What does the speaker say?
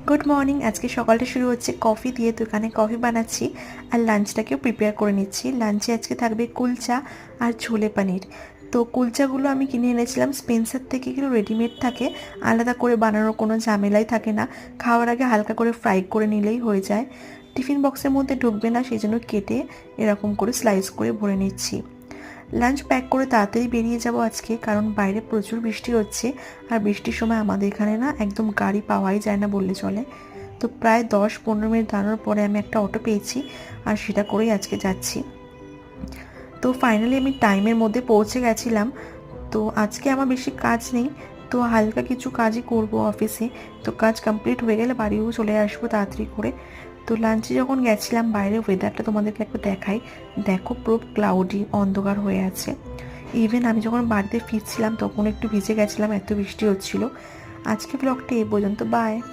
Good morning. আজকে সকালটা শুরু হচ্ছে কফি দিয়ে, তো এখানে কফি বানাচ্ছি আর লাঞ্চটাকেও প্রিপেয়ার করে নিচ্ছি। লাঞ্চে আজকে থাকবে কুলচা আর ছোলে পানির। তো কুলচাগুলো আমি কিনে এনেছিলাম স্পেন্সার থেকে, এগুলো রেডিমেড থাকে, আলাদা করে বানানোর কোনো ঝামেলাই থাকে না। খাওয়ার আগে হালকা করে ফ্রাই করে নিলেই হয়ে যায়। টিফিন বক্সের মধ্যে ঢুকবে না, সেই জন্য কেটে এরকম করে স্লাইস করে ভরে নিচ্ছি। লাঞ্চ প্যাক করে তাড়াতাড়ি বেরিয়ে যাব আজকে, কারণ বাইরে প্রচুর বৃষ্টি হচ্ছে আর বৃষ্টির সময় আমাদের এখানে না একদম গাড়ি পাওয়াই যায় না বললে চলে। তো প্রায় 10-15 মিনিট দাঁড়ানোর পরে আমি একটা অটো পেয়েছি আর সেটা করেই আজকে যাচ্ছি। তো ফাইনালি আমি টাইমের মধ্যে পৌঁছে গেছিলাম। তো আজকে আমার বেশি কাজ নেই, তো হালকা কিছু কাজই করব অফিসে। তো কাজ কমপ্লিট হয়ে গেলে বাড়িও চলে আসবো তাড়াতাড়ি করে। তো লাঞ্চে যখন গেছিলাম বাইরে ওয়েদারটা তোমাদেরকে একবার দেখাই। দেখো পুরো ক্লাউডি অন্ধকার হয়ে আছে। ইভেন আমি যখন বাড়িতে ফিরছিলাম তখন একটু ভিজে গেছিলাম, এত বৃষ্টি হচ্ছিল। আজকে ব্লগটা এই পর্যন্ত, বাই।